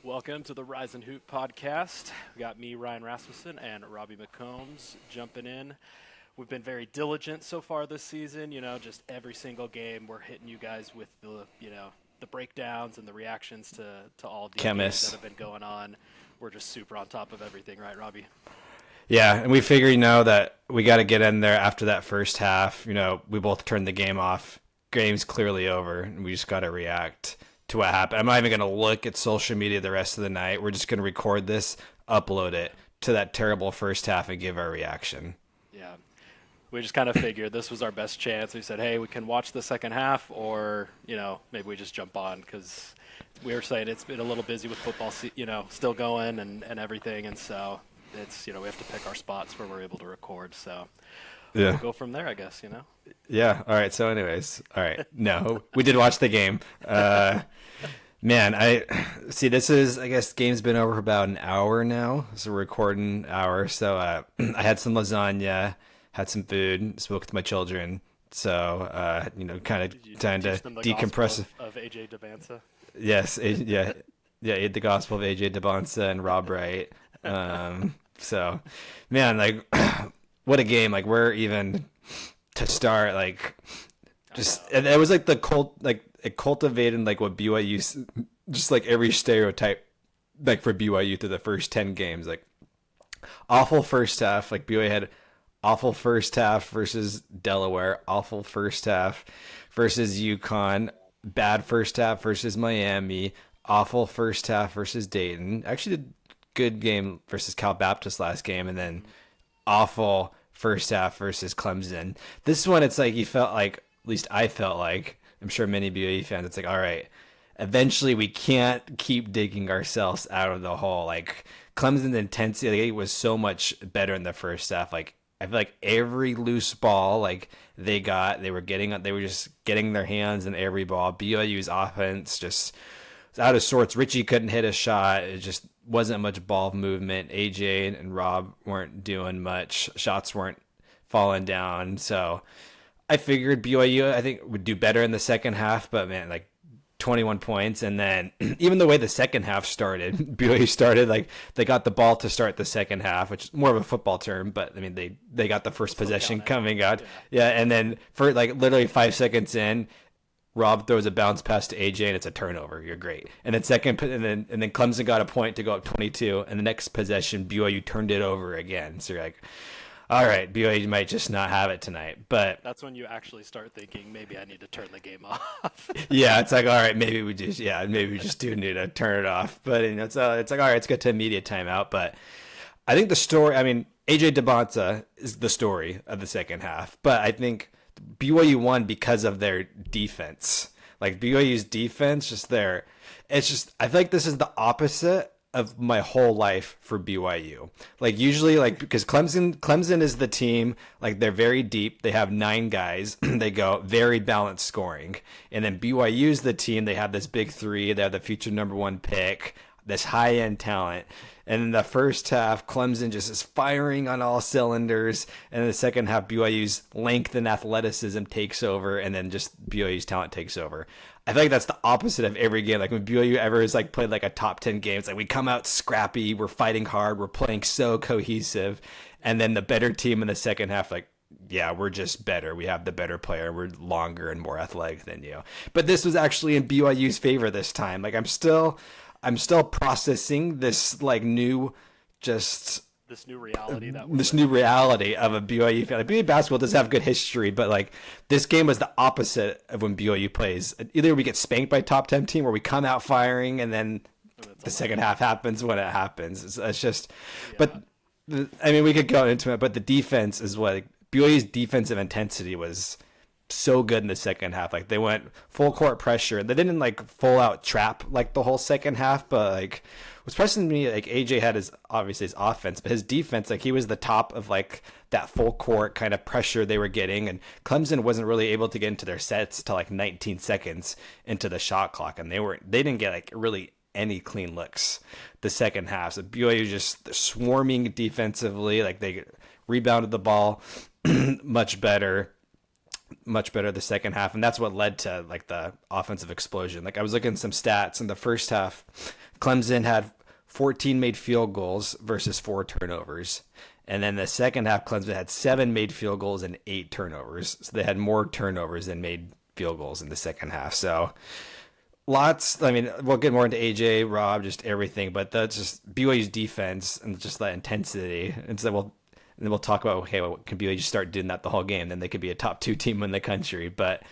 Welcome to the Rise and Hoop podcast. We got me, Ryan Rasmussen, and Robby McCombs jumping in. We've been very diligent so far this season. Just every single game we're hitting you guys with the breakdowns and the reactions to all of these games that have been going on. We're just super on top of everything, right, Robby? Yeah, and we figure, that we got to get in there after that first half. We both turned the game off. Game's clearly over, and we just got to react to what happened. I'm not even going to look at social media the rest of the night. We're just going to record this, upload it to that terrible first half, and give our reaction. Yeah. We just kind of figured this was our best chance. We said, hey, we can watch the second half, or, maybe we just jump on because we were saying it's been a little busy with football, still going and everything. And so it's, we have to pick our spots where we're able to record. So Yeah. we'll go from there, I guess, Yeah. All right. So, anyways, all right. No, we did watch the game. Man, I see. This is, I guess, game's been over for about an hour now. So we're recording an hour. So I had some lasagna, had some food, spoke with my children. So kind of trying to decompress. Of AJ Debansa. Yes, yeah, ate the gospel of AJ Debansa and Rob Wright. So, man, like, what a game! Like, where even to start? Like, just it was like it cultivated like what BYU, just like every stereotype, like for BYU through the first 10 games. Like, awful first half. Like BYU had awful first half versus Delaware, awful first half versus UConn, bad first half versus Miami, awful first half versus Dayton. Actually did good game versus Cal Baptist last game, and then awful first half versus Clemson. This one, it's like you felt like, at least I felt like, I'm sure many BYU fans, it's like, all right, eventually we can't keep digging ourselves out of the hole. Like, Clemson's intensity was so much better in the first half. Like, I feel like every loose ball, like they were just getting their hands in every ball. BYU's offense just was out of sorts. Richie couldn't hit a shot. It just wasn't much ball movement. AJ and Rob weren't doing much. Shots weren't falling down. So I figured BYU, I think, would do better in the second half. But man, like, 21 points, and then even the way the second half started, BYU started like they got the ball to start the second half, which is more of a football term, but I mean they got the first possession coming out, yeah, and then for like literally 5 seconds in, Rob throws a bounce pass to AJ and it's a turnover. You're great, and then and then Clemson got a point to go up 22, and the next possession BYU turned it over again. So you're like, all right, BYU might just not have it tonight. But that's when you actually start thinking, maybe I need to turn the game off. Yeah, it's like, all right, maybe we just do need to turn it off. But it's like, all right, let's get to immediate timeout. But I think the story, I mean, AJ Dybantsa is the story of the second half. But I think BYU won because of their defense. Like, BYU's defense, I feel like this is the opposite of my whole life for BYU. Like, usually, like, because Clemson is the team, like, they're very deep. They have 9 guys. They go very balanced scoring. And then BYU is the team. They have this big 3. They have the future #1 pick, this high-end talent. And in the first half, Clemson just is firing on all cylinders. And in the second half, BYU's length and athleticism takes over, and then just BYU's talent takes over. I feel like that's the opposite of every game. Like, when BYU ever has like played like a top 10 game, it's like we come out scrappy, we're fighting hard, we're playing so cohesive, and then the better team in the second half, like, yeah, we're just better. We have the better player. We're longer and more athletic than you. But this was actually in BYU's favor this time. Like, I'm still processing this like new, just this new reality of a BYU fan. Like, BYU basketball does have good history, but like, this game was the opposite of when BYU plays. Either we get spanked by a top 10 team, or we come out firing, and then the second half happens when it happens. It's just, yeah. But I mean, we could go into it, but the defense is what, like, BYU's defensive intensity was so good in the second half. Like, they went full court pressure. They didn't like full out trap like the whole second half, but like, what's pressing me, like, AJ had his offense, but his defense, like, he was the top of like that full court kind of pressure they were getting, and Clemson wasn't really able to get into their sets till like 19 seconds into the shot clock, and they didn't get like really any clean looks the second half. So BYU just swarming defensively, like they rebounded the ball much better the second half, and that's what led to like the offensive explosion. Like, I was looking at some stats in the first half, Clemson had 14 made field goals versus 4 turnovers. And then the second half, Clemson had 7 made field goals and 8 turnovers. So they had more turnovers than made field goals in the second half. So lots. I mean, we'll get more into AJ, Rob, just everything. But that's just BYU's defense and just that intensity. And so we'll talk about, okay, well, can BYU just start doing that the whole game? Then they could be a top 2 team in the country. But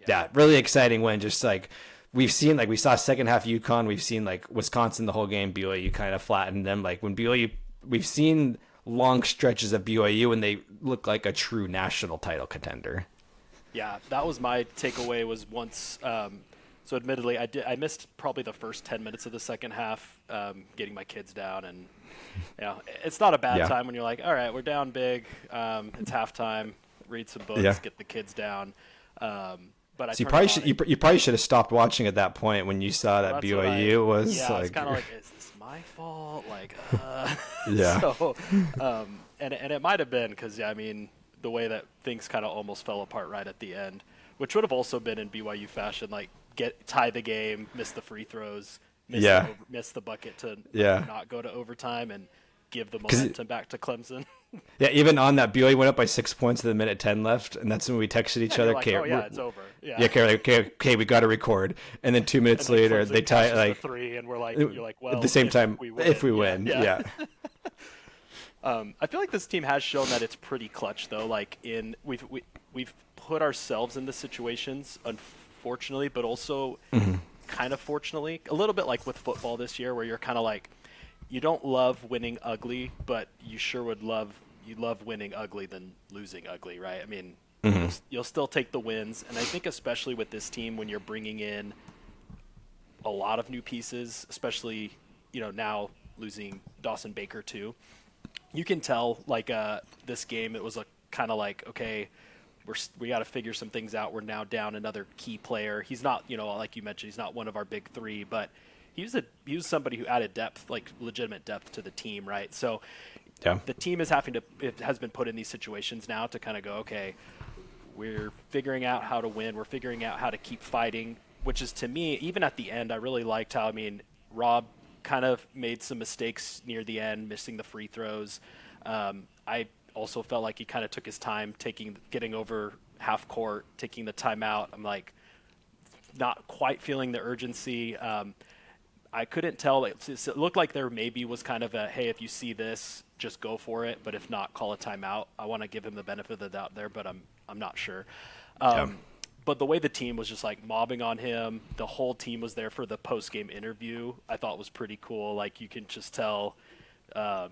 yeah, really exciting win. Just like we've seen, like we saw second half UConn. We've seen like Wisconsin the whole game. BYU kind of flattened them. Like when BYU, we've seen long stretches of BYU and they look like a true national title contender. Yeah, that was my takeaway. Was once, so admittedly, I missed probably the first 10 minutes of the second half, getting my kids down, and it's not a bad time when you're like, all right, we're down big, it's halftime, read some books, get the kids down. But so you probably should have stopped watching at that point when you saw that BYU was. Yeah, like, it's kind of like, is this my fault? Like, yeah. So, and it might have been because I mean the way that things kind of almost fell apart right at the end, which would have also been in BYU fashion, like tie the game, miss the free throws, miss the bucket to not go to overtime and give the momentum back to Clemson. Yeah, even on that, BYU went up by 6 points with a minute 10 left, and that's when we texted each other. Like, it's over. Yeah, okay, we got to record. And then 2 minutes later, they tie like the 3, and we're like, you're like, well, at the same time, if we win, yeah. I feel like this team has shown that it's pretty clutch, though. Like we've put ourselves in the situations, unfortunately, but also kind of fortunately, a little bit like with football this year, where you're kind of like, you don't love winning ugly, but you sure would love winning ugly than losing ugly, right? I mean, you'll still take the wins, and I think especially with this team when you're bringing in a lot of new pieces, especially now losing Dawson Baker too, you can tell like this game it was a kind of like, okay, we got to figure some things out. We're now down another key player. He's not like you mentioned, he's not one of our big 3, but he was somebody who added depth, like legitimate depth to the team, right? So the team is it has been put in these situations now to kind of go, okay, we're figuring out how to win. We're figuring out how to keep fighting, which is, to me, even at the end, I really liked how, Rob kind of made some mistakes near the end, missing the free throws. I also felt like he kind of took his time getting over half court, taking the timeout. I'm like, not quite feeling the urgency. I couldn't tell. It looked like there maybe was kind of a, hey, if you see this, just go for it. But if not, call a timeout. I want to give him the benefit of the doubt there, but I'm not sure. But the way the team was just like mobbing on him, the whole team was there for the post-game interview, I thought was pretty cool. Like you can just tell, not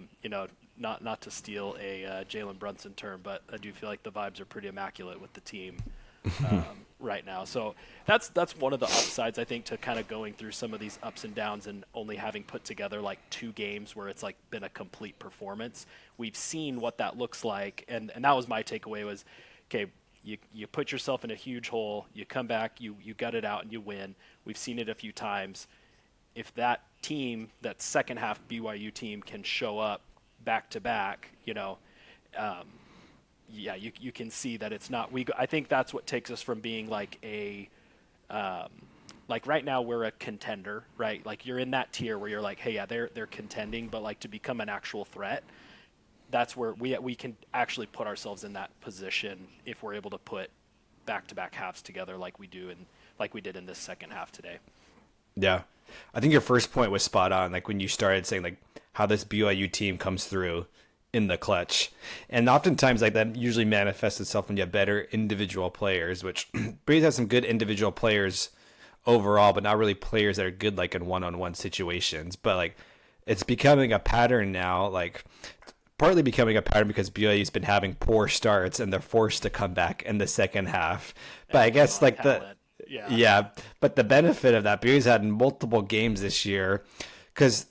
to steal a Jalen Brunson term, but I do feel like the vibes are pretty immaculate with the team. Right now. So that's one of the upsides, I think, to kind of going through some of these ups and downs and only having put together like 2 games where it's like been a complete performance. We've seen what that looks like. And that was my takeaway was, okay, you put yourself in a huge hole, you come back, you gut it out and you win. We've seen it a few times. If that team, that second half BYU team can show up back to back, you can see that it's not. I think that's what takes us from being like like right now we're a contender, right? Like you're in that tier where you're like, hey, yeah, they're contending, but like to become an actual threat, that's where we can actually put ourselves in that position if we're able to put back-to-back halves together like we do and like we did in this second half today. Yeah, I think your first point was spot on. Like when you started saying like how this BYU team comes through in the clutch. And oftentimes like that usually manifests itself when you have better individual players, which BYU has some good individual players overall, but not really players that are good like in one-on-one situations. But like it's becoming a pattern now, like partly becoming a pattern because BYU's been having poor starts and they're forced to come back in the second half. But I guess like but the benefit of that, BYU's had multiple games this year because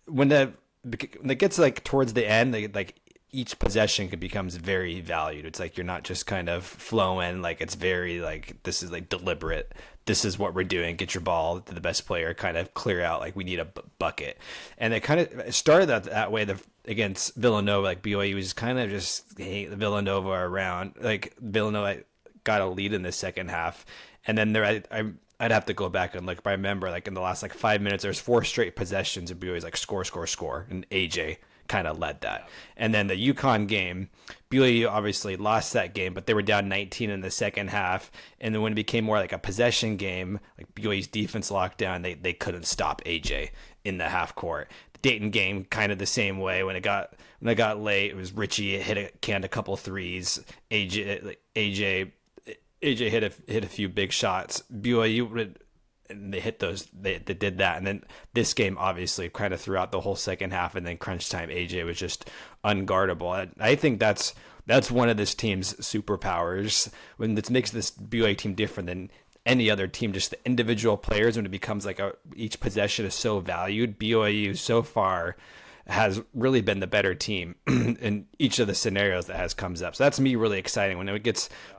when it gets like towards the end, like each possession becomes very valued. It's like you're not just kind of flowing, like it's very like this is like deliberate. This is what we're doing. Get your ball to the best player, kind of clear out. Like we need a bucket, and it kind of started that way. Against Villanova, like BYU was kind of just hate Villanova around. Like Villanova got a lead in the second half, and then I'd have to go back and look, but I remember like in the last like 5 minutes, there's 4 straight possessions of BYU's like score, and AJ kind of led that. And then the UConn game, BYU obviously lost that game, but they were down 19 in the second half. And then when it became more like a possession game, like BYU's defense locked down, they couldn't stop AJ in the half court. The Dayton game, kind of the same way. When it got late, it was Richie canned a couple threes. AJ hit a few big shots. BYU, and they hit those. They did that, and then this game obviously kind of throughout the whole second half, and then crunch time, AJ was just unguardable. I think that's one of this team's superpowers. When this makes this BYU team different than any other team, just the individual players. When it becomes like each possession is so valued, BYU so far has really been the better team in each of the scenarios that has comes up. So that's me really exciting when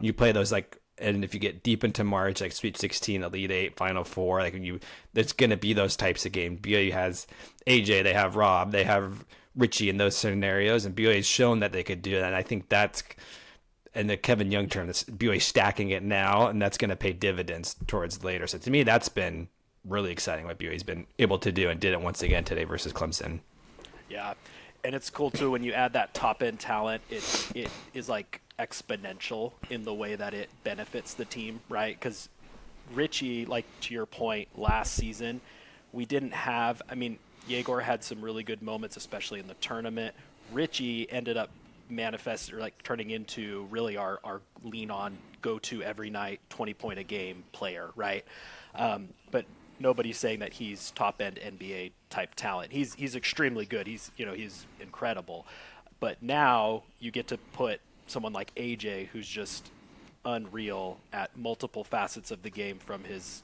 you play those like. And if you get deep into March, like Sweet 16, Elite 8, Final 4, like there's going to be those types of games. BYU has AJ, they have Rob, they have Richie in those scenarios, and BYU has shown that they could do that. And I think that's, in the Kevin Young term, that's BYU stacking it now, and that's going to pay dividends towards later. So to me, that's been really exciting what BYU's been able to do, and did it once again today versus Clemson. Yeah, and it's cool too when you add that top end talent. It is like exponential in the way that it benefits the team, right? Because Richie, like to your point, last season we didn't have. I mean, Yegor had some really good moments, especially in the tournament. Richie ended up turning into really our lean on, go to every night, 20-point a game player, right? But nobody's saying that he's top end NBA type talent. He's extremely good. He's incredible. But now you get to put someone like AJ, who's just unreal at multiple facets of the game, from his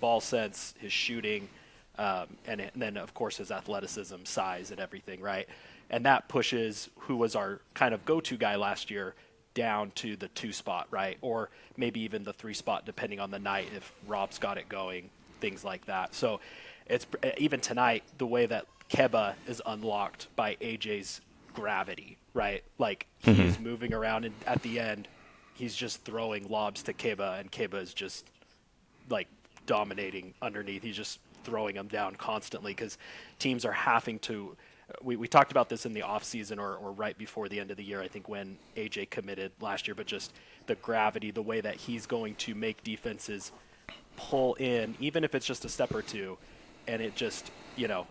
ball sense, his shooting, and then of course his athleticism, size, and everything, right? And that pushes who was our kind of go-to guy last year down to the 2 spot, right? Or maybe even the 3 spot, depending on the night, if Rob's got it going, things like that. So it's even tonight, the way that Keba is unlocked by AJ's gravity, right? Like he's moving around, and at the end he's just throwing lobs to Keba, and Keba is just like dominating underneath. He's just throwing them down constantly because teams are having to. We talked about this in the off season or right before the end of the year, I think, when AJ committed last year, but just the gravity, the way that he's going to make defenses pull in, even if it's just a step or two. And it just,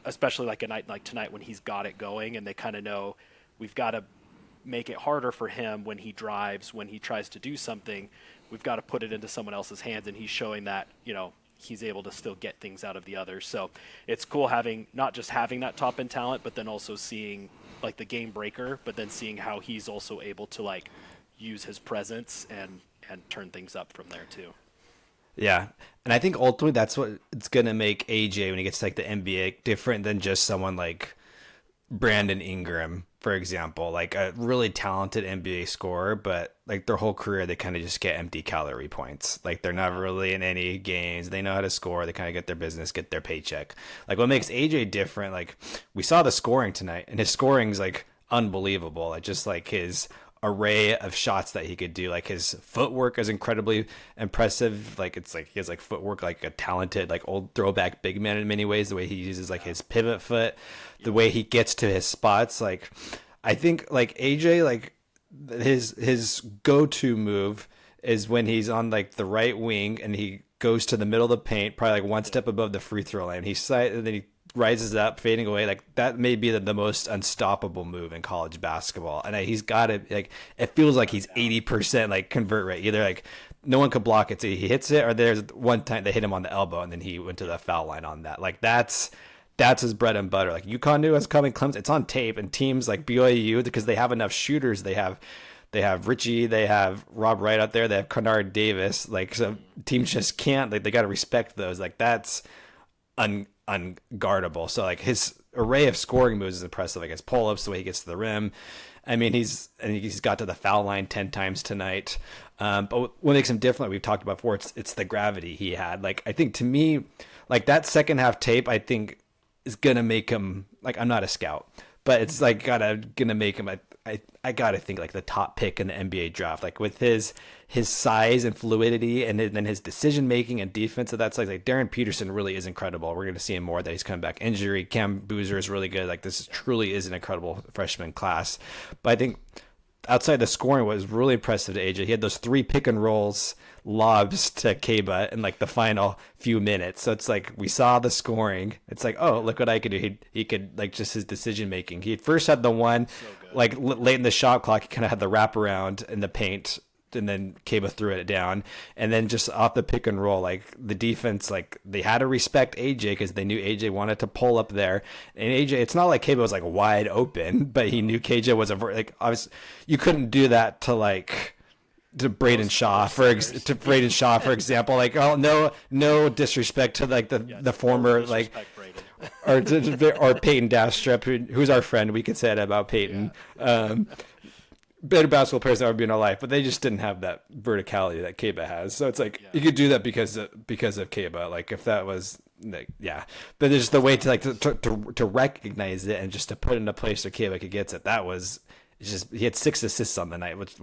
especially like a night like tonight when he's got it going, and they kind of know we've got to make it harder for him when he drives, when he tries to do something. We've got to put it into someone else's hands, and he's showing that, he's able to still get things out of the others. So it's cool not just having that top end talent, but then also seeing like the game breaker, but then seeing how he's also able to like use his presence and turn things up from there too. Yeah. And I think ultimately that's what it's going to make AJ, when he gets to like the NBA, different than just someone like Brandon Ingram, for example, like a really talented NBA scorer, but like their whole career, they kind of just get empty calorie points. Like they're not really in any games. They know how to score. They kind of get their business, get their paycheck. Like what makes AJ different, like we saw the scoring tonight, and his scoring's like unbelievable. Like just like his array of shots that he could do, like his footwork is incredibly impressive. Like it's like he has like footwork like a talented like old throwback big man in many ways, the way he uses like his pivot foot, the way he gets to his spots. Like I think like AJ, like his go-to move is when he's on like the right wing and he goes to the middle of the paint, probably like one step above the free throw line. And then he rises up, fading away. Like that may be the most unstoppable move in college basketball. And he's got it. Like it feels like he's 80% like convert rate. Either like no one could block it, so he hits it, or there's one time they hit him on the elbow and then he went to the foul line on that. Like that's his bread and butter. Like UConn knew it was coming. Clemson, it's on tape, and teams like BYU, because they have enough shooters, they have Richie, they have Rob Wright out there, they have Kennard Davis. Like so teams just can't. Like they got to respect those. Like that's unguardable. So like his array of scoring moves is impressive. Like his pull-ups, the way he gets to the rim. I mean, he's got to the foul line 10 times tonight. But what makes him different, like we've talked about before, it's the gravity he had. Like I think to me, like that second half tape, I think is gonna make him, like I'm not a scout, but it's like gonna make him I gotta think like the top pick in the NBA draft, like with his size and fluidity, and then his decision making and defense. So that's like Darren Peterson really is incredible. We're gonna see him more that he's coming back injury. Cam Boozer is really good. Like truly is an incredible freshman class. But I think outside the scoring, what was really impressive to AJ, he had those 3 pick and rolls lobs to Keba in like the final few minutes. So it's like we saw the scoring. It's like, oh, look what I could do. He could like just his decision making. He first had the one like late in the shot clock. He kind of had the wraparound in the paint, and then Keba threw it down. And then just off the pick and roll, like the defense, like they had to respect AJ because they knew AJ wanted to pull up there. And AJ, it's not like Keba was like wide open, but he knew KJ was like obviously you couldn't do that to Braden Shaw for example. Like, oh, no disrespect to like the former like or Peyton Dastrip, who's our friend. We could say that about Peyton. Better basketball players ever be in our life, but they just didn't have that verticality that Keba has. So it's like you could do that because of Keba. Like if that was like but there's the way to like to recognize it and just to put it in a place where Keba could get it. That was just he had 6 assists on the night, which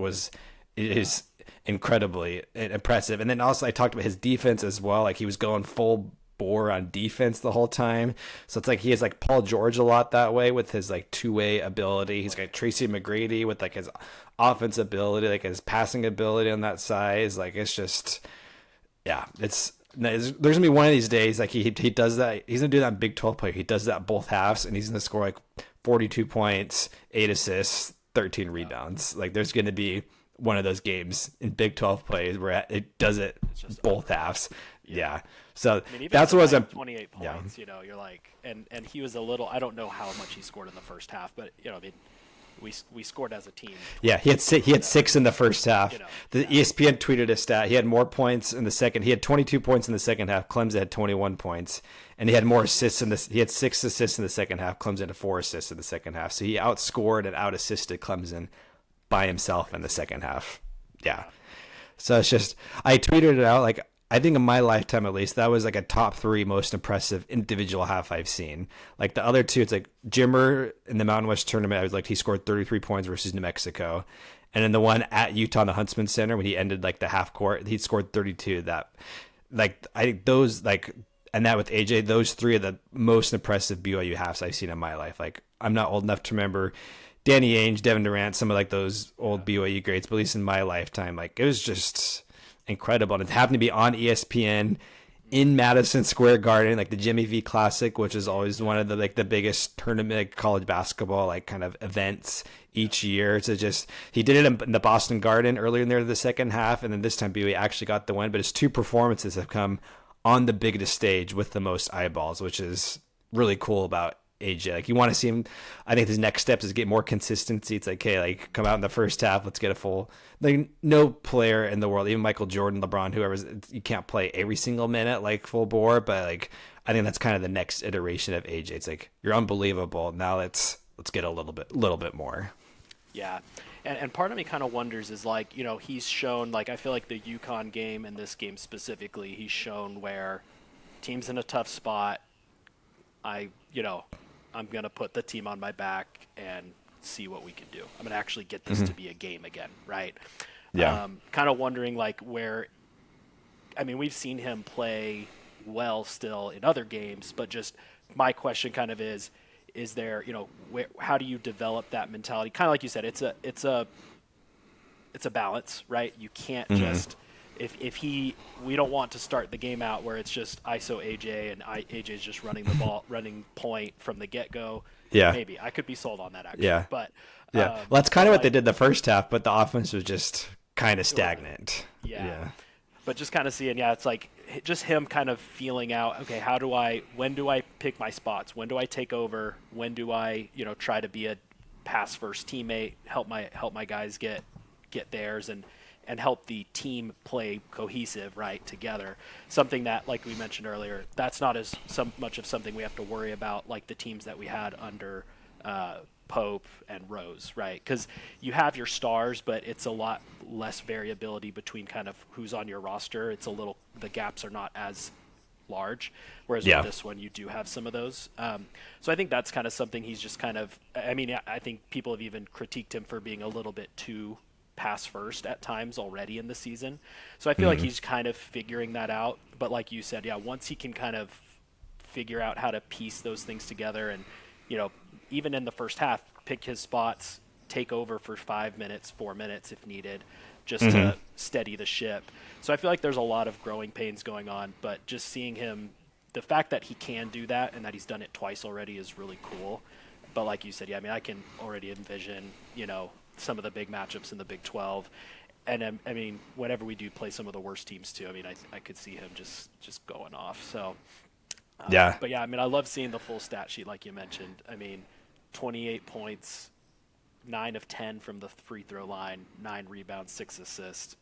is incredibly impressive. And then also I talked about his defense as well. Like he was going full bore on defense the whole time. So it's like he is like Paul George a lot that way with his like two-way ability. He's got Tracy McGrady with like his offense ability, like his passing ability on that size. Like it's just, there's gonna be one of these days like he does that. He's gonna do that in Big 12 play. He does that both halves, and he's gonna score like 42 points, 8 assists, 13 rebounds. Like there's gonna be one of those games in Big 12 plays where it does it both halves. Yeah. So I mean, that's what was 28 points, you're like, and he was a little, I don't know how much he scored in the first half, but I mean, we scored as a team. Yeah. He had 6 in the first half. The ESPN tweeted a stat. He had more points in the second. He had 22 points in the second half. Clemson had 21 points, and he had more assists he had 6 assists in the second half. Clemson had 4 assists in the second half. So he outscored and out-assisted Clemson by himself in the second half. Yeah. So it's just, I tweeted it out like, I think in my lifetime, at least, that was like a top 3 most impressive individual half I've seen. Like the other two, it's like Jimmer in the Mountain West tournament. I was like, he scored 33 points versus New Mexico. And then the one at Utah in the Huntsman Center, when he ended like the half court, he scored 32. That, like, I think those, like, and that with AJ, those 3 are the most impressive BYU halves I've seen in my life. Like, I'm not old enough to remember Danny Ainge, Devin Durant, some of like those old BYU greats, but at least in my lifetime, like it was just incredible. And it happened to be on ESPN in Madison Square Garden, like the Jimmy V Classic, which is always one of the like the biggest tournament like, college basketball like kind of events each year. So just he did it in the Boston Garden earlier in there the second half, and then this time BYU actually got the win. But his 2 performances have come on the biggest stage with the most eyeballs, which is really cool about AJ. Like you want to see him. I think his next steps is get more consistency. It's like, hey, like come out in the first half, let's get a full. Like no player in the world, even Michael Jordan, LeBron, whoever's, you can't play every single minute like full bore. But like I think that's kind of the next iteration of AJ. It's like you're unbelievable. Now let's get a little bit more. Yeah. And part of me kind of wonders is like, he's shown, like, I feel like the UConn game and this game specifically, he's shown where team's in a tough spot. I'm going to put the team on my back and see what we can do. I'm going to actually get this to be a game again, right? Yeah. Kind of wondering, like, we've seen him play well still in other games, but just my question kind of is there, how do you develop that mentality? Kind of like you said, it's a balance, right? You can't just we don't want to start the game out where it's just ISO AJ and AJ's just running the ball, running point from the get go. Yeah, maybe I could be sold on that actually. Yeah, but well, that's kind of what they did the first half, but the offense was just kind of stagnant. Yeah. But just kind of seeing, it's like just him kind of feeling out, okay, when do I pick my spots? When do I take over? When do I, try to be a pass first teammate, help my guys get theirs and help the team play cohesive, right, together. Something that, like we mentioned earlier, that's not as much of something we have to worry about like the teams that we had under Pope and Rose, right? Because you have your stars, but it's a lot less variability between kind of who's on your roster. The gaps are not as large, whereas Yeah. with this one you do have some of those. So I think that's kind of something he's just kind of. I mean, I think people have even critiqued him for being a little bit too pass first at times already in the season. So I feel like he's kind of figuring that out. But like you said, yeah, once he can kind of figure out how to piece those things together and, even in the first half, pick his spots, take over for 5 minutes, 4 minutes if needed, just to steady the ship. So I feel like there's a lot of growing pains going on, but just seeing him, the fact that he can do that and that he's done it twice already is really cool. But like you said, yeah, I mean, I can already envision, some of the big matchups in the Big 12. And I mean, whenever we do play some of the worst teams too, I mean, I could see him just going off. So, Yeah. but yeah, I mean, I love seeing the full stat sheet, like you mentioned. I mean, 28 points, 9 of 10 from the free throw line, 9 rebounds, 6 assists.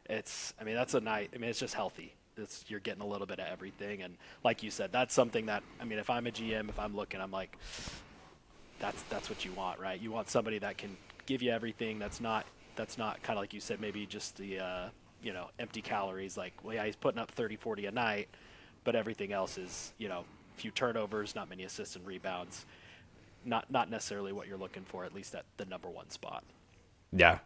That's a night. I mean, it's just healthy. You're getting a little bit of everything. And like you said, that's something that, I mean, if I'm a GM, if I'm looking, I'm like, that's what you want, right? You want somebody that can give you everything. That's not kind of like you said, maybe just the, empty calories. Like, well, yeah, he's putting up 30, 40 a night, but everything else is, few turnovers, not many assists and rebounds. Not necessarily what you're looking for, at least at the number one spot. Yeah.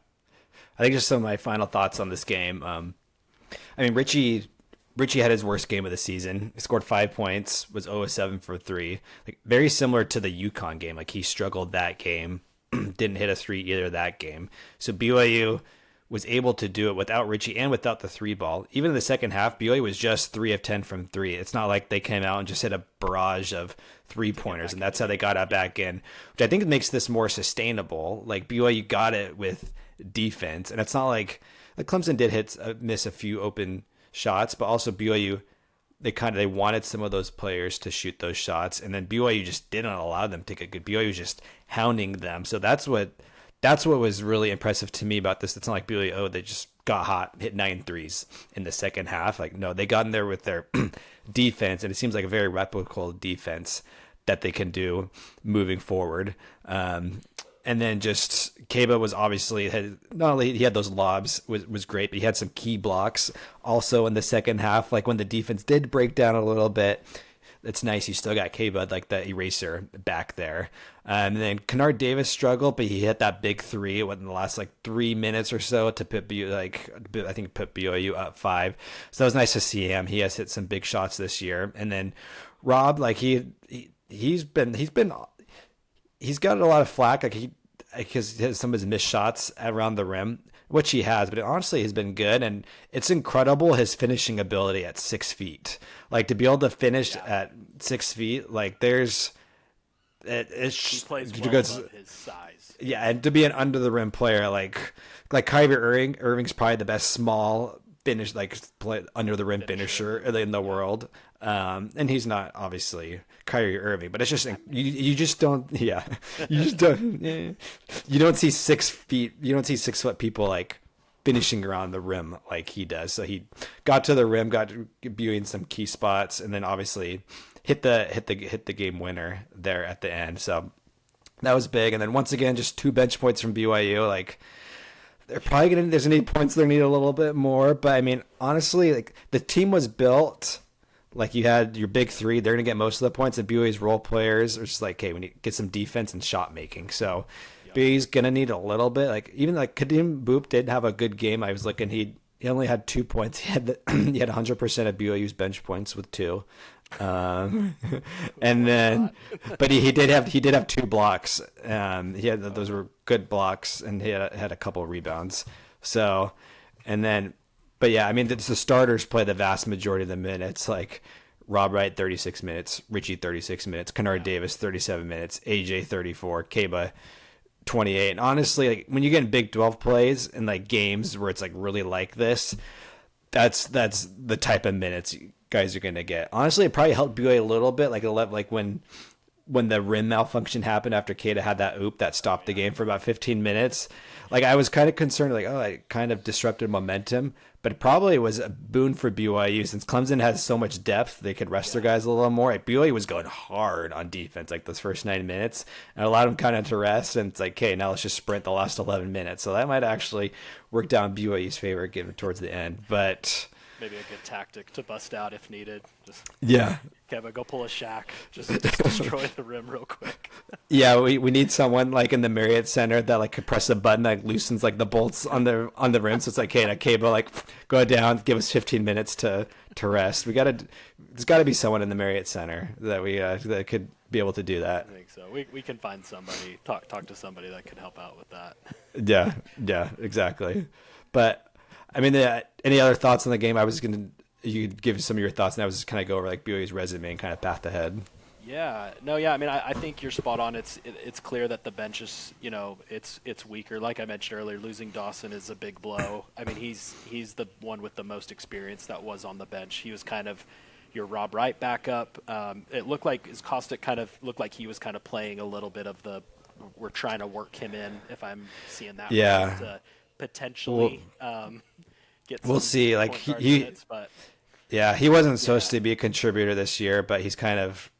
I think just some of my final thoughts on this game. I mean, Richie had his worst game of the season. He scored 5 points, was 0 of 7 for 3. Like, very similar to the UConn game. Like, he struggled that game, didn't hit a 3 either that game. So BYU was able to do it without Richie and without the 3 ball. Even in the second half, BYU was just 3 of 10 from 3. It's not like they came out and just hit a barrage of 3-pointers, and that's how they got it back in, which I think makes this more sustainable. Like, BYU got it with defense, and it's not like Clemson did miss a few open shots, but also BYU, they wanted some of those players to shoot those shots, and then BYU just didn't allow them to get good. BYU was just hounding them. So that's what was really impressive to me about this. It's not like BYU, they just got hot, hit 9 threes in the second half. Like, no, they got in there with their defense, and it seems like a very replicable defense that they can do moving forward. And then just Keba was obviously not only he had those lobs was great, but he had some key blocks also in the second half. Like, when the defense did break down a little bit, it's nice you still got Keba, like the eraser back there. And then Kennard Davis struggled, but he hit that big 3 in the last 3 minutes or so to put BYU up 5. So that was nice to see him. He has hit some big shots this year. And then Rob, like he's got a lot of flack, because some of his missed shots around the rim, which he has, but honestly has been good. And it's incredible his finishing ability at 6 feet. Like, to be able to finish at 6 feet, like he plays well above his size. Yeah, and to be an under the rim player, like Kyrie Irving's probably the best small finish, play under the rim finisher in the world. And he's not obviously Kyrie Irving, but it's just you just don't you don't see 6 feet, you don't see 6 foot people finishing around the rim like he does. So he got to the rim, got viewing some key spots, and then obviously hit the game winner there at the end. So that was big. And then once again, just 2 bench points from BYU. They're probably there's any points they need a little bit more, but I mean, honestly, the team was built. You had your big 3, they're going to get most of the points, and BYU's role players are just hey, we need to get some defense and shot making. So BYU's going to need a little bit. Even Kadeem Boop did have a good game. I was looking, he only had 2 points. He had 100% of BYU's bench points with 2. And then, but he did have 2 blocks. Those were good blocks, and he had a couple of rebounds. So, and then, but yeah, I mean, the starters play the vast majority of the minutes. Rob Wright 36 minutes, Richie 36 minutes, Kennard Davis 37 minutes, AJ 34, Keba 28. And honestly, when you get in Big 12 plays and games where it's really like this, that's the type of minutes guys are going to get. Honestly, it probably helped BYU a little bit, when the rim malfunction happened after Keita had that oop that stopped the game for about 15 minutes. I was kind of concerned, it kind of disrupted momentum, but it probably was a boon for BYU since Clemson has so much depth. They could rest their guys a little more. BYU was going hard on defense, those first 9 minutes, and allowed them kind of to rest. And it's okay, now let's just sprint the last 11 minutes. So that might actually work down BYU's favor given towards the end. But maybe a good tactic to bust out if needed. Just Yeah. Kevin, go pull a Shaq. Just destroy the rim real quick. Yeah, we need someone like in the Marriott Center that like could press a button that loosens like the bolts on the rim. So it's like, hey, that cable, like go down, give us 15 minutes to rest. There's got to be someone in the Marriott Center that that could be able to do that. I think so. We can find somebody, talk to somebody that could help out with that. Yeah, exactly. But I mean, any other thoughts on the game? You could give some of your thoughts, and I was just kind of go over like BYU's resume and kind of path ahead. Yeah. No, yeah. I mean, I think you're spot on. It's clear that the bench is, it's weaker. Like I mentioned earlier, losing Dawson is a big blow. I mean, he's the one with the most experience that was on the bench. He was kind of your Rob Wright backup. It looked like Kostick kind of looked like he was kind of playing a little bit of we're trying to work him in, if I'm seeing that right, to potentially get some we'll see. Like minutes, but yeah, he wasn't supposed to be a contributor this year, but he's kind of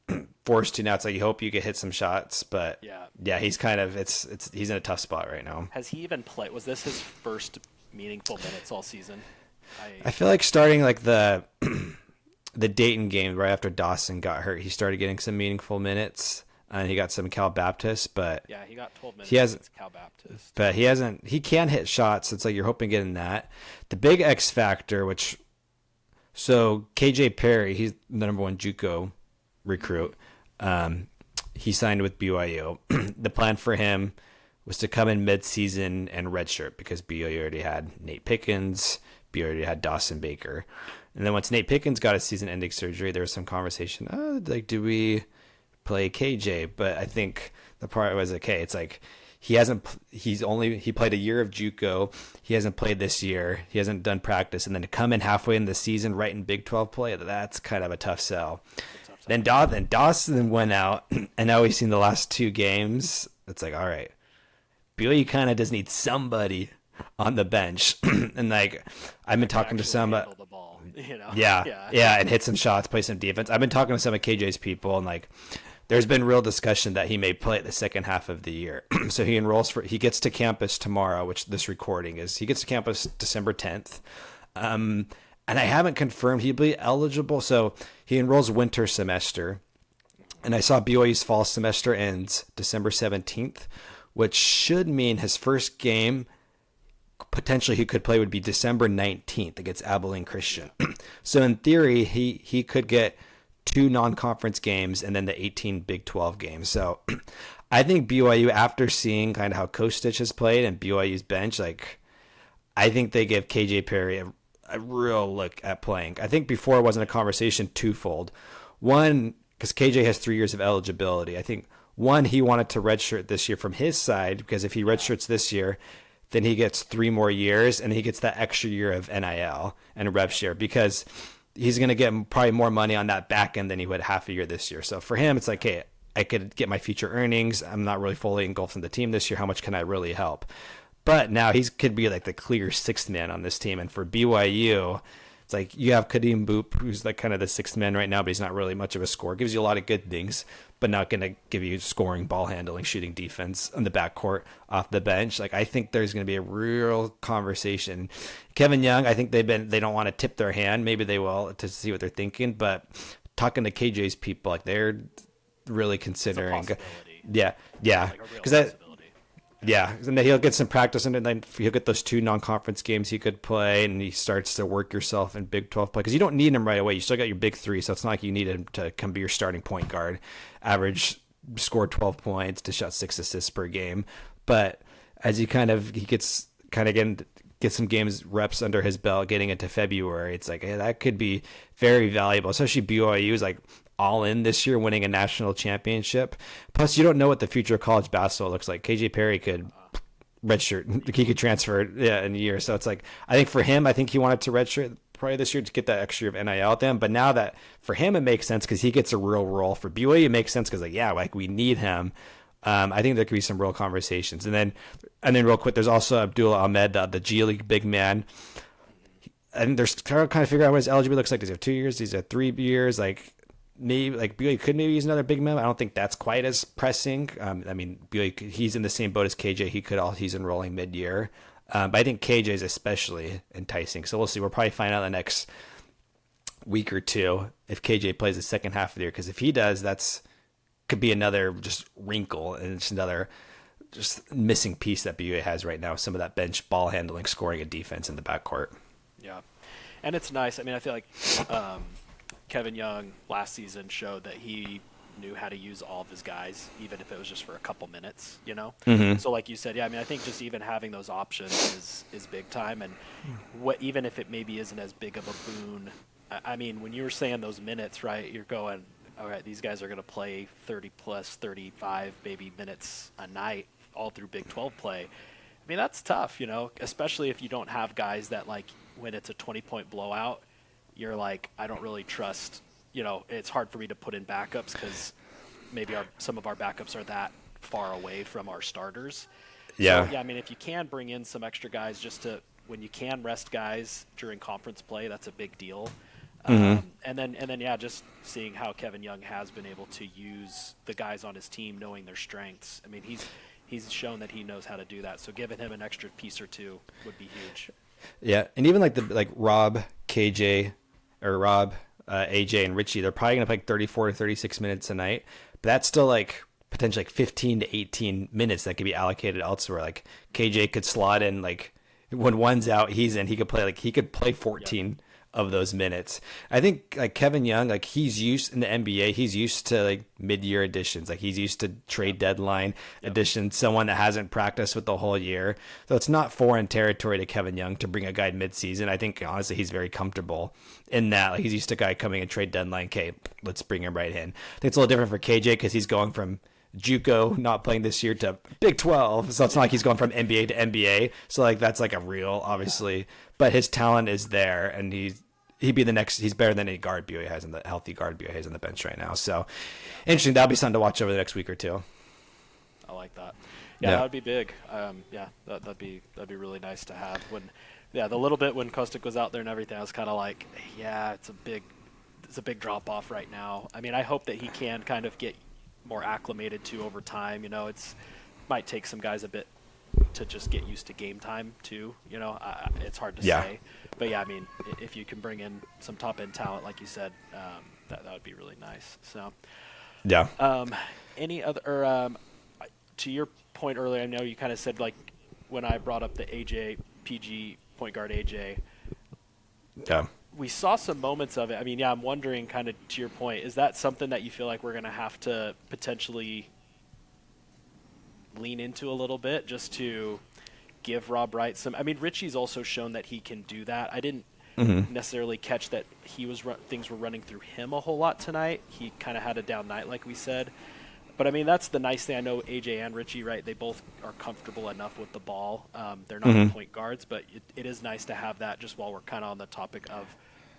forced to now. It's like you hope you could hit some shots, but yeah, he's kind of he's in a tough spot right now. Has he even played? Was this his first meaningful minutes all season? I feel like starting like the Dayton game right after Dawson got hurt, he started getting some meaningful minutes, and he got some Cal Baptist, but yeah, he got 12 minutes. He hasn't Cal Baptist, but he hasn't. He can hit shots. It's like you're hoping getting that. The big X factor, so KJ Perry, he's the number one JUCO recruit. He signed with BYU. The plan for him was to come in mid-season and redshirt because BYU already had Nate Pickens, BYU already had Dawson Baker. And then once Nate Pickens got his season-ending surgery, there was some conversation, do we play KJ? But I think the part was, okay, it's like he played a year of JUCO. He hasn't played this year. He hasn't done practice. And then to come in halfway in the season right in Big 12 play, that's kind of a tough sell. Then Dawson went out, and now we've seen the last two games. It's like, all right, BYU kind of does need somebody on the bench. And like I've been talking to some handle the ball, yeah, and hit some shots, play some defense. I've been talking to some of KJ's people, and like there's been real discussion that he may play at the second half of the year. So he gets to campus tomorrow, which this recording is. He gets to campus December 10th. And I haven't confirmed he'll be eligible. So he enrolls winter semester. And I saw BYU's fall semester ends December 17th, which should mean his first game potentially he could play would be December 19th against Abilene Christian. So in theory, he could get 2 non-conference games and then the 18 Big 12 games. So I think BYU, after seeing kind of how Kostic has played and BYU's bench, like I think they give KJ Perry a real look at playing. I think before it wasn't a conversation twofold. One, because KJ has 3 years of eligibility. I think one, he wanted to redshirt this year from his side, because if he redshirts this year, then he gets 3 more years and he gets that extra year of NIL and rev share, because he's going to get probably more money on that back end than he would half a year this year. So for him, it's like, hey, I could get my future earnings. I'm not really fully engulfed in the team this year. How much can I really help? But now he could be like the clear 6th man on this team. And for BYU, it's like you have Kadeem Boop, who's like kind of the 6th man right now, but he's not really much of a scorer. Gives you a lot of good things, but not going to give you scoring, ball handling, shooting defense on the backcourt off the bench. Like I think there's going to be a real conversation. Kevin Young, I think they don't want to tip their hand. Maybe they will to see what they're thinking. But talking to KJ's people, like they're really considering. Yeah, because yeah, and then he'll get some practice, and then he'll get those 2 non-conference games he could play, and he starts to work yourself in Big 12 play, because you don't need him right away. You still got your big 3, so it's not like you need him to come be your starting point guard, score 12 points, to shot 6 assists per game. But as he gets some games reps under his belt, getting into February, it's like, hey, that could be very valuable, especially BYU is like all in this year, winning a national championship. Plus, you don't know what the future of college basketball looks like. KJ Perry could redshirt. He could transfer in a year. So it's like, I think for him, I think he wanted to redshirt probably this year to get that extra of NIL at them. But now that for him, it makes sense because he gets a real role. For BYU, it makes sense because we need him. I think there could be some real conversations. And then real quick, there's also Abdullah Ahmed, the G League big man. And they're trying to figure out what his eligibility looks like. Does he have 2 years? Does he have 3 years? Maybe BYU could maybe use another big man. I don't think that's quite as pressing. BYU, he's in the same boat as KJ. He's enrolling mid-year. But I think KJ is especially enticing. So we'll see. We'll probably find out in the next week or two if KJ plays the second half of the year, because if he does, could be another just wrinkle and it's another just missing piece that BYU has right now. Some of that bench ball handling, scoring, and defense in the backcourt. Yeah, and it's nice. I mean, I feel like Kevin Young last season showed that he knew how to use all of his guys, even if it was just for a couple minutes, you know? Mm-hmm. So like you said, yeah, I mean, I think just even having those options is big time. And even if it maybe isn't as big of a boon, I mean, when you were saying those minutes, right, you're going, all right, these guys are going to play 30 plus, 35 maybe minutes a night all through Big 12 play. I mean, that's tough, you know, especially if you don't have guys that, like, when it's a 20-point blowout, you're like, I don't really trust, you know, it's hard for me to put in backups because maybe some of our backups are that far away from our starters. Yeah. So, yeah, I mean, if you can bring in some extra guys just to, when you can rest guys during conference play, that's a big deal. Mm-hmm. And then, yeah, just seeing how Kevin Young has been able to use the guys on his team, knowing their strengths. I mean, he's shown that he knows how to do that. So giving him an extra piece or two would be huge. Yeah, and even like Rob, KJ, or Rob, AJ, and Richie, they're probably gonna play like 34 to 36 minutes a night. But that's still like potentially like 15 to 18 minutes that could be allocated elsewhere. Like KJ could slot in, like when one's out, he's in. He could play 14. Yep. Of those minutes. I think like Kevin Young, like he's used in the NBA, he's used to like mid-year additions. Like he's used to trade deadline additions, someone that hasn't practiced with the whole year. So it's not foreign territory to Kevin Young to bring a guy mid-season. I think honestly he's very comfortable in that. Like he's used to a guy coming in trade deadline. Okay, let's bring him right in. I think it's a little different for KJ because he's going from JUCO not playing this year to Big 12. So it's not like he's going from NBA to NBA. So like that's like a real, obviously, but his talent is there and he'd be the next. He's better than any guard BYU has in the healthy guard BYU has on the bench right now. So interesting. That'll be something to watch over the next week or two. I like that. Yeah, that would be big. Yeah, that'd be really nice to have. When, yeah, the little bit when Kostic was out there and everything, I was kind of like, yeah, it's a big drop off right now. I mean, I hope that he can kind of get more acclimated to over time. You know, might take some guys a bit to just get used to game time too. You know, it's hard to say. But yeah, I mean, if you can bring in some top end talent, like you said, that would be really nice. So, yeah. Any other, to your point earlier, I know you kind of said like when I brought up the AJ PG point guard AJ. Yeah. We saw some moments of it. I mean, yeah, I'm wondering, kind of to your point, is that something that you feel like we're going to have to potentially lean into a little bit just to give Rob Wright some? I mean, Richie's also shown that he can do that. I didn't necessarily catch that things were running through him a whole lot tonight. He kind of had a down night, like we said. But I mean, that's the nice thing. I know AJ and Richie, right? They both are comfortable enough with the ball. They're not point guards, but it is nice to have that. Just while we're kind of on the topic of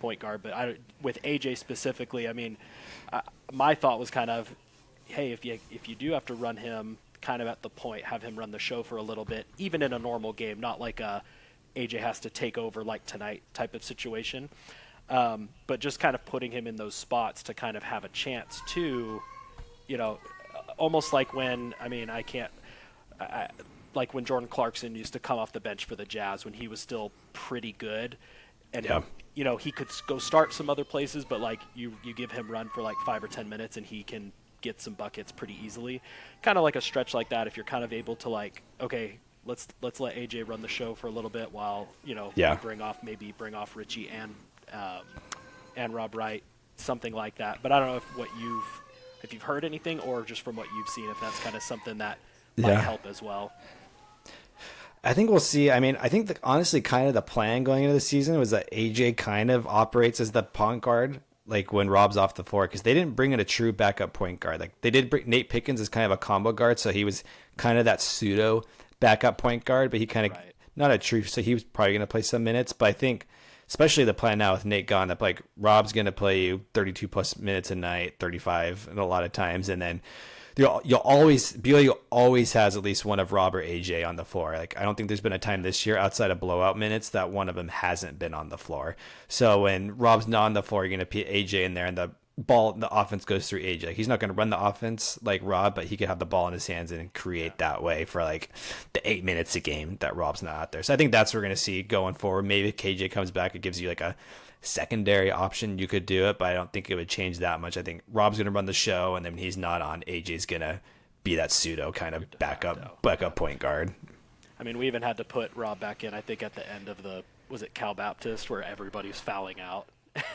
point guard, but with AJ specifically, I mean, my thought was kind of, hey, if you do have to run him kind of at the point, have him run the show for a little bit, even in a normal game, not like AJ has to take over like tonight type of situation, but just kind of putting him in those spots to kind of have a chance to, you know, almost like when, I mean, like when Jordan Clarkson used to come off the bench for the Jazz when he was still pretty good, and you know, he could go start some other places, but like you give him run for like 5 or 10 minutes and he can get some buckets pretty easily. Kind of like a stretch like that, if you're kind of able to like, okay, let's let AJ run the show for a little bit while, you know, we bring off Richie and Rob Wright, something like that. But I don't know if you've heard anything, or just from what you've seen, if that's kind of something that might help as well. I think we'll see. I mean, I think honestly, kind of the plan going into the season was that AJ kind of operates as the point guard, like when Rob's off the floor, because they didn't bring in a true backup point guard. Like they did bring Nate Pickens as kind of a combo guard, so he was kind of that pseudo backup point guard, but he kind of not a true. So he was probably going to play some minutes, but I think especially the plan now with Nate gone, that like Rob's going to play you 32 plus minutes a night, 35 and a lot of BYU always has at least one of Rob or AJ on the floor. Like I don't think there's been a time this year outside of blowout minutes that one of them hasn't been on the floor. So when Rob's not on the floor, you're going to put AJ in there, and the the offense goes through AJ. Like, he's not going to run the offense like Rob, but he could have the ball in his hands and create that way for like the 8 minutes a game that Rob's not out there. So I think that's what we're going to see going forward. Maybe if KJ comes back, it gives you like a secondary option. You could do it, but I don't think it would change that much. I think Rob's going to run the show, and then when he's not on, AJ's going to be that pseudo kind of backup point guard. I mean, we even had to put Rob back in, I think, at the end of was it Cal Baptist, where everybody was fouling out.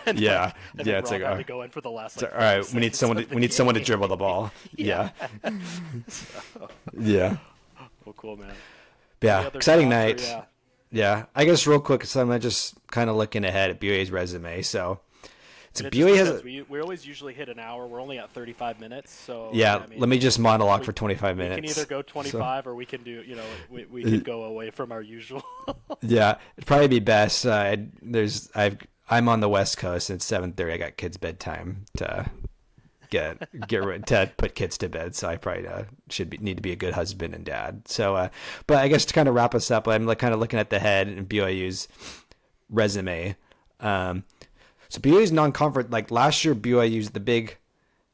and yeah, and yeah. Rob had to go in for the last. Like, all right, we need someone to dribble the ball. Yeah, yeah. Well, cool, man. Yeah, exciting night. Yeah, I guess real quick, so I'm just kind of looking ahead at BYU's resume. So, BYU has. We always usually hit an hour. We're only at 35 minutes, so yeah. I mean, let me just monologue for 25 minutes. We can either go 25 or we can do. We can go away from our usual. Yeah, it'd probably be best. I'm on the West Coast. And it's 7:30. I got kids' bedtime to to put kids to bed. So I probably need to be a good husband and dad. So, but I guess to kind of wrap us up, I'm kind of looking at the head in BYU's resume. So BYU's non-conference, like last year, BYU's the big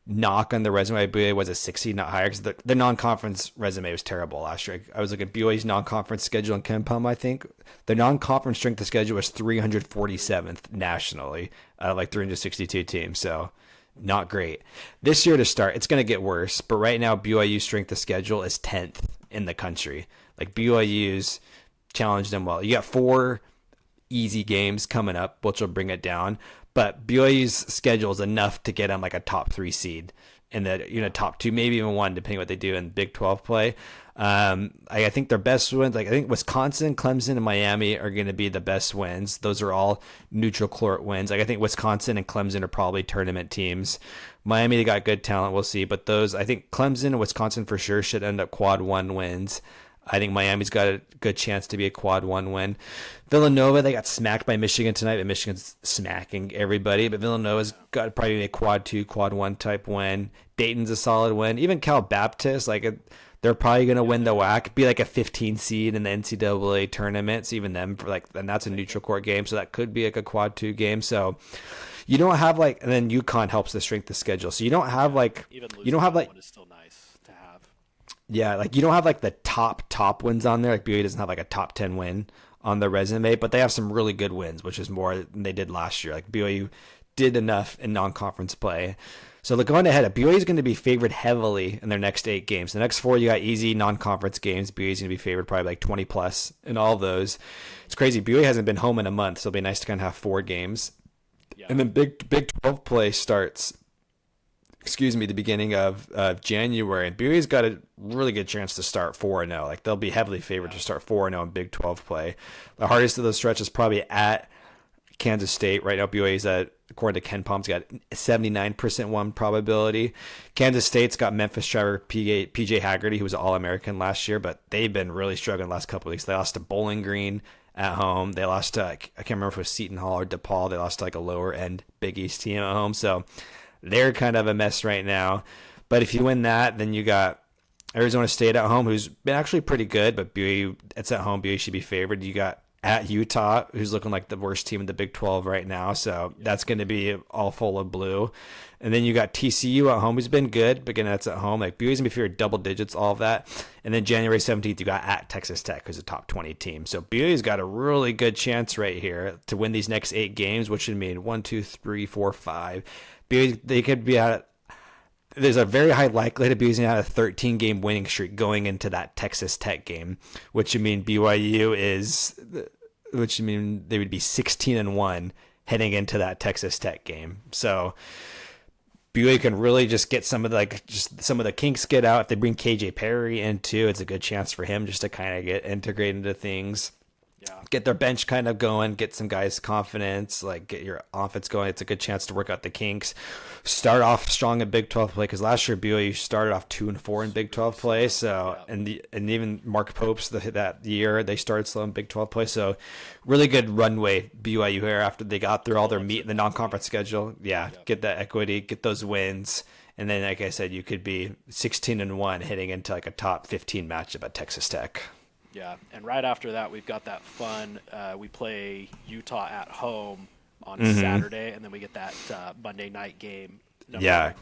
knock on the resume. BYU was a 6 seed, not higher, because the non-conference resume was terrible last year. I was looking at BYU's non-conference schedule in KenPom. I think the non-conference strength of schedule was 347th nationally out of like 362 teams. So not great. This year to start, it's going to get worse. But right now, BYU's strength of schedule is 10th in the country. Like BYU's challenged them well. You got 4 easy games coming up, which will bring it down. But BYU's schedule is enough to get them like a top 3 seed in the top 2, maybe even 1, depending what they do in Big 12 play. I think their best wins, like I think Wisconsin, Clemson, and Miami are going to be the best wins. Those are all neutral court wins. Like I think Wisconsin and Clemson are probably tournament teams. Miami, they got good talent, we'll see. But I think Clemson and Wisconsin for sure should end up quad 1 wins. I think Miami's got a good chance to be a quad 1 win. Villanova, they got smacked by Michigan tonight, but Michigan's smacking everybody. But Villanova's got probably a quad 2, quad 1 type win. Dayton's a solid win. Even Cal Baptist, they're probably going to win the WAC, be like a 15 seed in the NCAA tournament. So even them, and that's a neutral court game. So that could be like a quad 2 game. So you don't have and then UConn helps the strength of schedule. So you don't have you don't have one is still nice to have. Yeah, you don't have the top wins on there. Like BYU doesn't have a top 10 win on the resume, but they have some really good wins, which is more than they did last year. Like BYU did enough in non-conference play. So going ahead, BYU is going to be favored heavily in their next 8 games. The next 4, you got easy non-conference games. BYU is going to be favored probably 20 plus in all of those. It's crazy. BYU hasn't been home in a month, so it'll be nice to kind of have 4 games. Yeah. And then Big 12 play starts the beginning of January, and BYU's got a really good chance to start 4-0. They'll be heavily favored to start 4-0 in Big 12 play. The hardest of those stretches probably at Kansas State. Right now, BYU's according to KenPom's got a 79% win probability. Kansas State's got Memphis driver PJ Haggerty, who was an All-American last year, but they've been really struggling the last couple of weeks. They lost to Bowling Green at home. They lost to, I can't remember if it was Seton Hall or DePaul. They lost to a lower-end Big East team at home. So they're kind of a mess right now. But if you win that, then you got Arizona State at home, who's been actually pretty good, but BYU, it's at home. BYU should be favored. You got at Utah, who's looking like the worst team in the Big 12 right now. So that's going to be all full of blue. And then you got TCU at home, who's been good, but again, that's at home. BYU's going to be favored double digits, all of that. And then January 17th, you got at Texas Tech, who's a top 20 team. So BYU's got a really good chance right here to win these next 8 games, which would mean 1, 2, 3, 4, 5. BYU, they could be at. There's a very high likelihood of BYU's out a 13-game winning streak going into that Texas Tech game, which would mean which would mean they would be 16-1 heading into that Texas Tech game. So BYU can really just get some of the kinks get out. If they bring KJ Perry in too, it's a good chance for him just to kind of get integrated into things. Yeah. Get their bench kind of going, get some guys' confidence, get your offense going. It's a good chance to work out the kinks. Start off strong in Big 12 play, because last year BYU started off 2-4 in Big 12 play. So and even Mark Pope's that year they started slow in Big 12 play. So really good runway BYU here after they got through all their meat in the non-conference schedule. Yeah, get that equity, get those wins. And then, like I said, you could be 16-1 heading into a top 15 matchup at Texas Tech. Yeah, and right after that, we've got that fun. We play Utah at home on Saturday, and then we get that Monday night game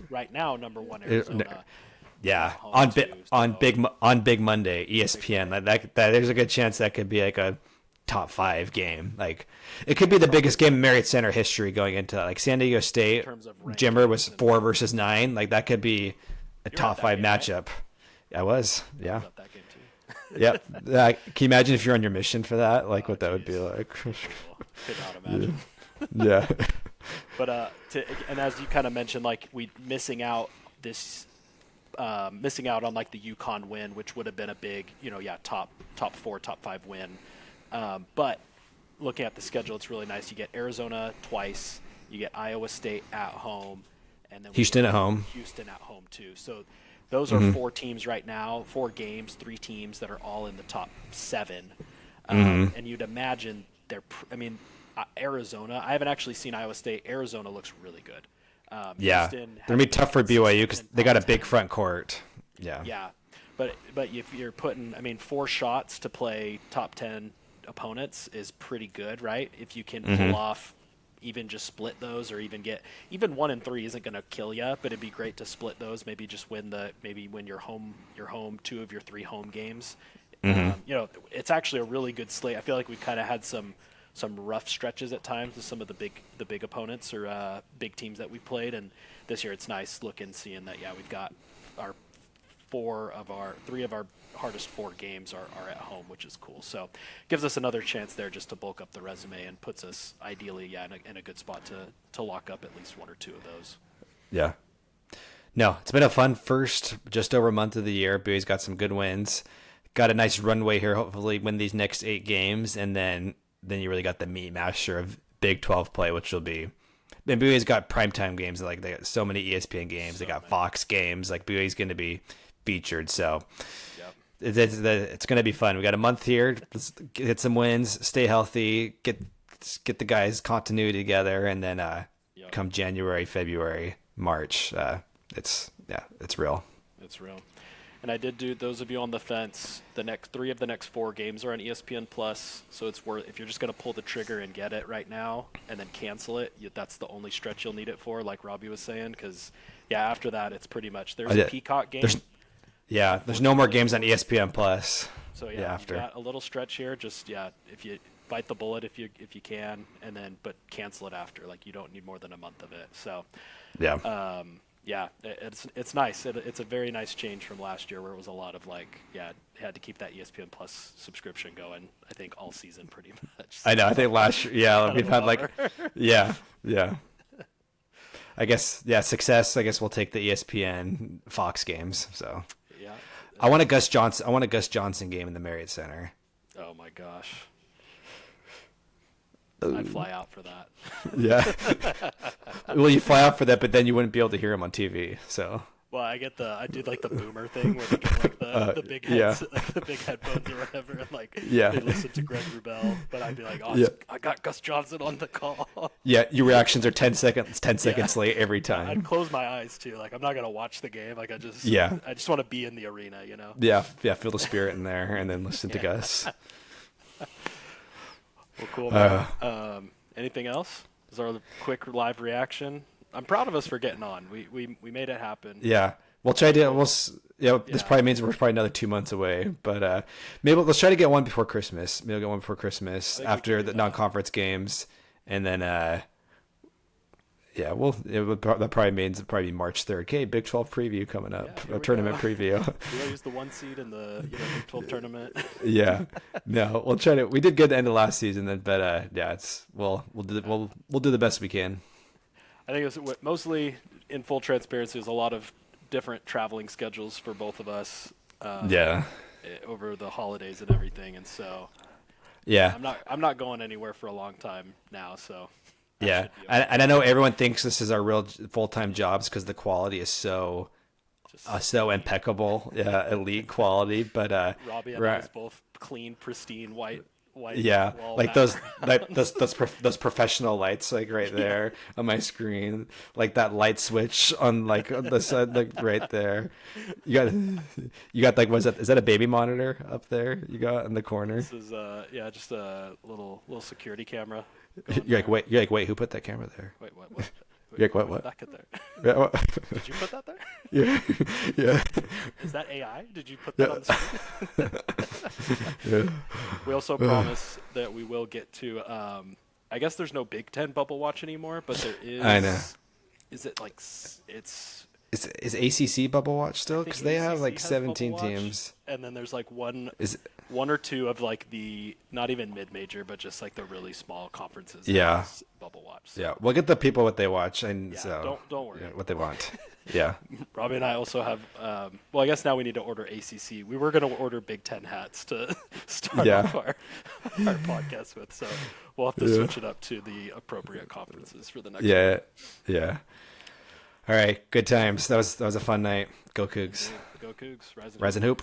right now number one It- Arizona. Yeah, home too, on Big Monday, ESPN. That there's a good chance that could be like a top 5 game. Like it could be the biggest game in Marriott Center history going into that. Like San Diego State, terms of Jimmer was rankings 4 versus 9. Like that could be a were top at that 5 game, right? matchup. I was, yeah, About that game too. yep. Can you imagine if you're on your mission for that? Like what that would be jeez. like? Cool. Could not imagine. Yeah, But and as you kind of mentioned, like missing out on like the UConn win, which would have been a big, top 4, top 5 win. But looking at the schedule, it's really nice. You get Arizona twice, you get Iowa State at home, and then Houston at home. Houston at home too. So those are 4 teams right now, 4 games, 3 teams that are all in the top 7. And you'd imagine Arizona. I haven't actually seen Iowa State. Arizona looks really good. Yeah, Houston they're gonna be has tough for been BYU because consistent they got a top big 10. front court. Yeah, Yeah, but if you're putting, 4 shots to play top 10 opponents is pretty good, right? If you can pull off, even just split those, or even 1 and 3 isn't going to kill you, but it'd be great to split those. Maybe just win your home 2 of your 3 home games. It's actually a really good slate. I feel like we kind of had some rough stretches at times with some of the big opponents or big teams that we've played, and this year it's nice seeing that we've got our 3 of our hardest 4 games are at home, which is cool. So gives us another chance there just to bulk up the resume and puts us ideally in a good spot to lock up at least 1 or 2 of those. Yeah. No, it's been a fun first just over a month of the year. BYU's got some good wins. Got a nice runway here. Hopefully win these next 8 games, and then you really got the meat master of Big 12 play, which will be. And BYU's got primetime games. Like they got so many ESPN games. They got Fox games. Like BYU's going to be featured. So it's going to be fun. We got a month here. Let's get some wins. Stay healthy. Get the guys' continuity together, and then come January, February, March, it's real. It's real. And I did do, those of you on the fence, the next 3 of the next 4 games are on ESPN Plus, so it's worth, if you're just going to pull the trigger and get it right now and then cancel it, that's the only stretch you'll need it for, like Robby was saying, because, after that, it's pretty much, there's a Peacock game. There's no more games on ESPN Plus. So, after. You got a little stretch here, just, if you bite the bullet if you can, and then, but cancel it after, like, you don't need more than a month of it, so. It's nice. It's a very nice change from last year where it was a lot of had to keep that ESPN Plus subscription going, I think, all season pretty much. So. I know. I think last year, we've had I guess, success. I guess we'll take the ESPN Fox games. So I want a Gus Johnson game in the Marriott Center. Oh my gosh. I'd fly out for that. Yeah. Well, you fly out for that, but then you wouldn't be able to hear him on TV. So. Well, I do like the boomer thing where they get like the big heads, like the big headphones or whatever, and they listen to Greg Wrubell. But I'd be like, I got Gus Johnson on the call. Yeah, your reactions are 10 seconds late every time. I'd close my eyes too. Like I'm not gonna watch the game. Like I just want to be in the arena, Yeah, feel the spirit in there, and then listen to Gus. Well, cool, man. Anything else? Is our quick live reaction? I'm proud of us for getting on. We made it happen. Yeah. We'll try to. This probably means we're probably another 2 months away, but maybe let's try to get one before Christmas. Maybe we'll get one before Christmas after the non-conference games, and then that probably means it'll probably be March 3rd. Okay, Big 12 preview coming up, a tournament preview. We'll use the 1 seed in the Big 12 tournament. Yeah, no, we'll try to. We did good at the end of last season, but we'll do the best we can. I think it was mostly, in full transparency, there's a lot of different traveling schedules for both of us. Over the holidays and everything, and so. Yeah. I'm not going anywhere for a long time now, so. Yeah, and I know everyone thinks this is our real full-time jobs because the quality is so impeccable, elite quality. But Robby and I is both clean, pristine, white. Yeah, like those professional lights, like right there on my screen, like that light switch on the side, like right there. You got like, is that a baby monitor up there? You got in the corner. This is just a little security camera. You're like, wait, who put that camera there? Wait, what? Yeah, what? Where did that get there? Yeah, what? Did you put that there? Yeah, yeah, Is that AI? Did you put that on the screen? yeah. We also promise that we will get to. I guess there's no Big Ten bubble watch anymore, but there is. I know. Is it like it's? Is ACC bubble watch still? Because they have like ACC has 17 bubble watch, teams. and then there's like one Is or two of like the not even mid-major, but just like the really small conferences. Yeah. has bubble watch. So, yeah, we'll get the people what they watch, and yeah, so don't worry. yeah, what they want. Yeah, Robbie and I also have. Well, I guess now we need to order ACC. We were going to order Big Ten hats to start off our podcast with, so we'll have to switch it up to the appropriate conferences for the next. yeah, yeah. All right, good times. That was a fun night. Go Cougs. Go Cougs. Rise and hoop.